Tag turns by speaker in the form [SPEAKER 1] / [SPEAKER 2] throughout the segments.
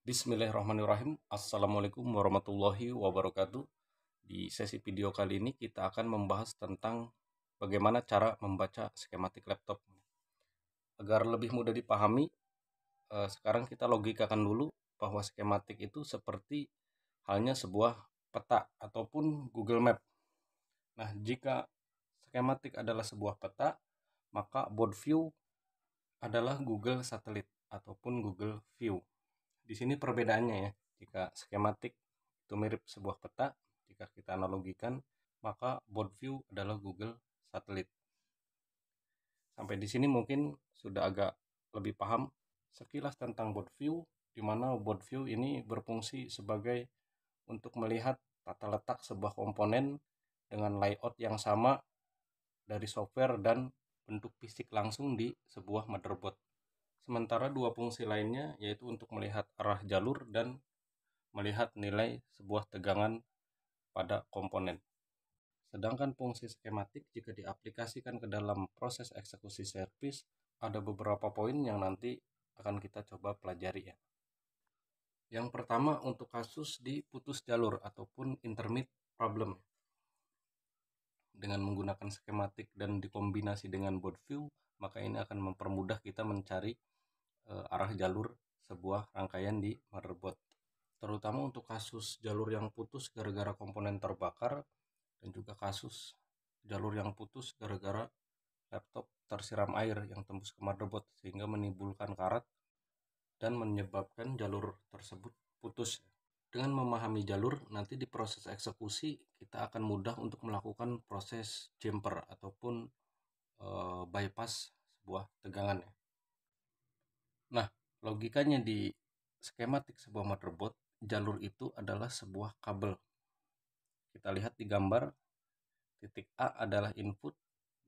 [SPEAKER 1] Bismillahirrahmanirrahim. Assalamualaikum warahmatullahi wabarakatuh. Di sesi video kali ini kita akan membahas tentang bagaimana cara membaca skematik laptop. Agar lebih mudah dipahami, sekarang kita logikakan dulu bahwa skematik itu seperti halnya sebuah peta ataupun Google Map. Nah, jika skematik adalah sebuah peta, maka board view adalah Google Satelit ataupun Google View. Di sini perbedaannya ya. Jika skematik itu mirip sebuah peta, jika kita analogikan, maka board view adalah Google Satelit. Sampai di sini mungkin sudah agak lebih paham sekilas tentang board view, di mana board view ini berfungsi sebagai untuk melihat tata letak sebuah komponen dengan layout yang sama dari software dan bentuk fisik langsung di sebuah motherboard. Sementara dua fungsi lainnya yaitu untuk melihat arah jalur dan melihat nilai sebuah tegangan pada komponen. Sedangkan fungsi skematik jika diaplikasikan ke dalam proses eksekusi servis, ada beberapa poin yang nanti akan kita coba pelajari ya. Yang pertama untuk kasus di putus jalur ataupun intermit problem. Dengan menggunakan skematik dan dikombinasi dengan board view, maka ini akan mempermudah kita mencari arah jalur sebuah rangkaian di motherboard. Terutama untuk kasus jalur yang putus gara-gara komponen terbakar dan juga kasus jalur yang putus gara-gara laptop tersiram air yang tembus ke motherboard sehingga menimbulkan karat dan menyebabkan jalur tersebut putus. Dengan memahami jalur, nanti di proses eksekusi kita akan mudah untuk melakukan proses jumper ataupun bypass sebuah tegangan ya. Nah, logikanya di skematik sebuah motherboard, jalur itu adalah sebuah kabel. Kita lihat di gambar, titik A adalah input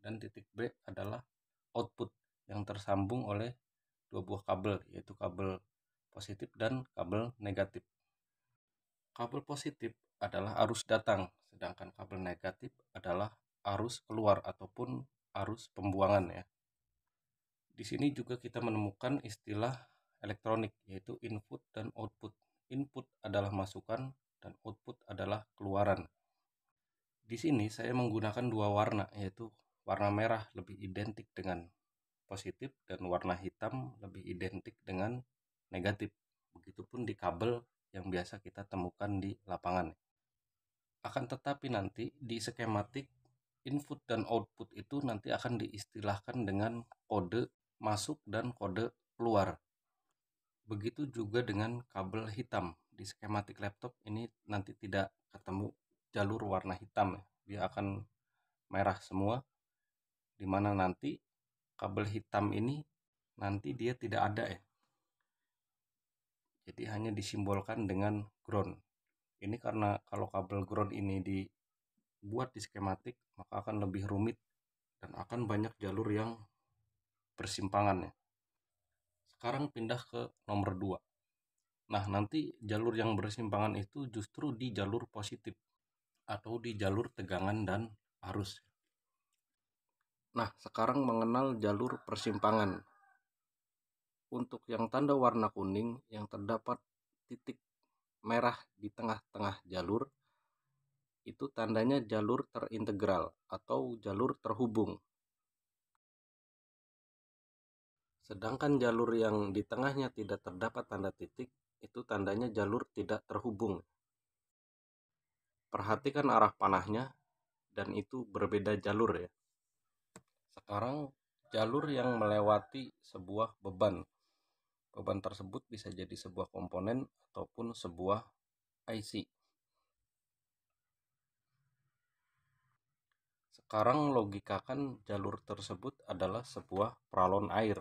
[SPEAKER 1] dan titik B adalah output yang tersambung oleh dua buah kabel, yaitu kabel positif dan kabel negatif. Kabel positif adalah arus datang, sedangkan kabel negatif adalah arus keluar ataupun arus pembuangan ya. Di sini juga kita menemukan istilah elektronik yaitu input dan output. Input adalah masukan dan output adalah keluaran. Di sini saya menggunakan dua warna yaitu warna merah lebih identik dengan positif dan warna hitam lebih identik dengan negatif. Begitupun di kabel yang biasa kita temukan di lapangan. Akan tetapi nanti di skematik input dan output itu nanti akan diistilahkan dengan kode masuk dan kode keluar. Begitu juga dengan kabel hitam. Di skematik laptop ini nanti tidak ketemu jalur warna hitam ya. Dia akan merah semua, dimana nanti kabel hitam ini nanti dia tidak ada ya. Jadi hanya disimbolkan dengan ground. Ini karena kalau kabel ground ini dibuat di skematik, maka akan lebih rumit dan akan banyak jalur yang bersimpangan ya. Sekarang pindah ke nomor 2. Nah, nanti jalur yang bersimpangan itu justru di jalur positif atau di jalur tegangan dan arus. Nah, sekarang mengenal jalur persimpangan. Untuk yang tanda warna kuning yang terdapat titik merah di tengah-tengah jalur, itu tandanya jalur terintegral atau jalur terhubung. Sedangkan jalur yang di tengahnya tidak terdapat tanda titik, itu tandanya jalur tidak terhubung. Perhatikan arah panahnya dan itu berbeda jalur ya. Sekarang jalur yang melewati sebuah beban. Beban tersebut bisa jadi sebuah komponen ataupun sebuah IC. Sekarang logikakan jalur tersebut adalah sebuah peralon air,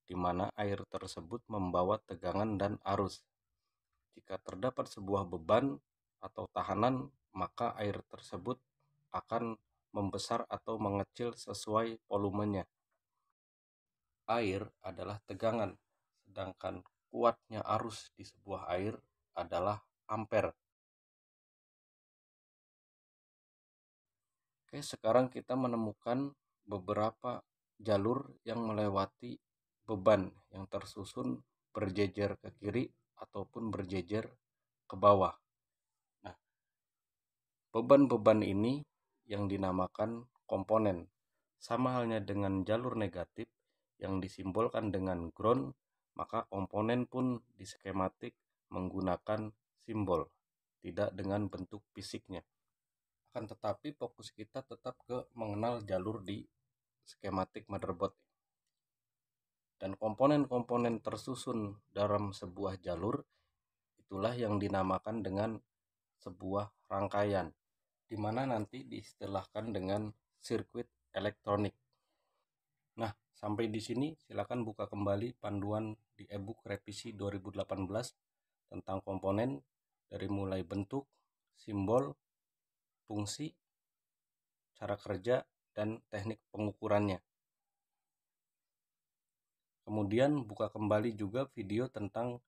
[SPEAKER 1] di mana air tersebut membawa tegangan dan arus. Jika terdapat sebuah beban atau tahanan, maka air tersebut akan membesar atau mengecil sesuai volumenya. Air adalah tegangan, sedangkan kuatnya arus di sebuah air adalah ampere. Oke, sekarang kita menemukan beberapa jalur yang melewati beban yang tersusun berjejer ke kiri ataupun berjejer ke bawah. Nah, beban-beban ini yang dinamakan komponen. Sama halnya dengan jalur negatif yang disimbolkan dengan ground, maka komponen pun di skematik menggunakan simbol, tidak dengan bentuk fisiknya. Akan tetapi fokus kita tetap ke mengenal jalur di skematik motherboard. Dan komponen-komponen tersusun dalam sebuah jalur itulah yang dinamakan dengan sebuah rangkaian, di mana nanti diistilahkan dengan sirkuit elektronik. Nah, sampai di sini silakan buka kembali panduan di ebook revisi 2018 tentang komponen dari mulai bentuk, simbol, fungsi, cara kerja, dan teknik pengukurannya. Kemudian buka kembali juga video tentang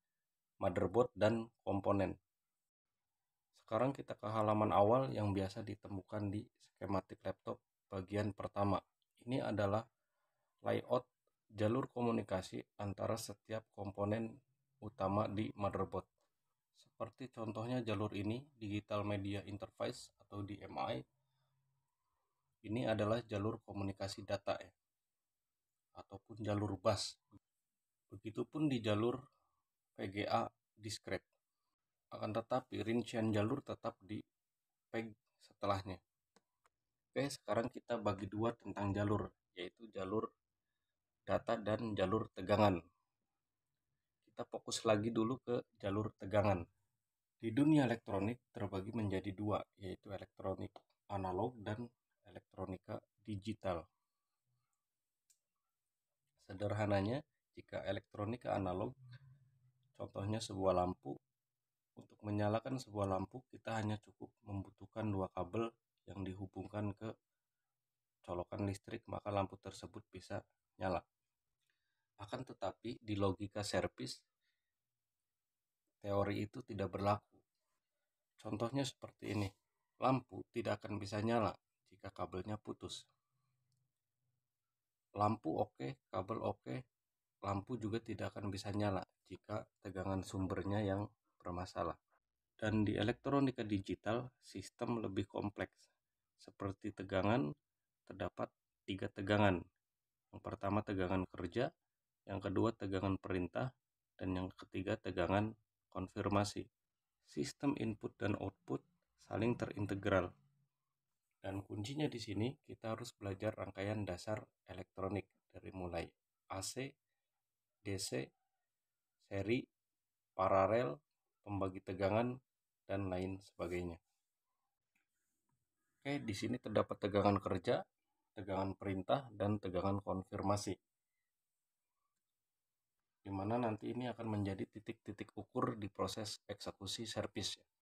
[SPEAKER 1] motherboard dan komponen. Sekarang kita ke halaman awal yang biasa ditemukan di skematik laptop bagian pertama. Ini adalah layout jalur komunikasi antara setiap komponen utama di motherboard. Seperti contohnya jalur ini, Digital Media Interface atau DMI. Ini adalah jalur komunikasi data ataupun jalur bus. Begitupun di jalur VGA discrete. Akan tetapi rincian jalur tetap di peg setelahnya. Oke, sekarang kita bagi dua tentang jalur, yaitu jalur data dan jalur tegangan. Kita fokus lagi dulu ke jalur tegangan. Di dunia elektronik terbagi menjadi dua, yaitu elektronik analog dan elektronika digital. Sederhananya, jika elektronika analog, contohnya sebuah lampu, untuk menyalakan sebuah lampu kita hanya cukup membutuhkan dua kabel yang dihubungkan ke colokan listrik, maka lampu tersebut bisa nyala. Akan tetapi di logika servis, teori itu tidak berlaku. Contohnya seperti ini, lampu tidak akan bisa nyala jika kabelnya putus. Lampu oke, kabel oke, lampu juga tidak akan bisa nyala jika tegangan sumbernya yang bermasalah. Dan di elektronika digital, sistem lebih kompleks. Seperti tegangan, terdapat 3 tegangan. Yang pertama tegangan kerja, yang kedua tegangan perintah, dan yang ketiga tegangan konfirmasi. Sistem input dan output saling terintegral. Dan kuncinya di sini kita harus belajar rangkaian dasar elektronik dari mulai AC, DC, seri, paralel, pembagi tegangan, dan lain sebagainya. Oke, di sini terdapat tegangan kerja, tegangan perintah, dan tegangan konfirmasi. Di mana nanti ini akan menjadi titik-titik ukur di proses eksekusi servis.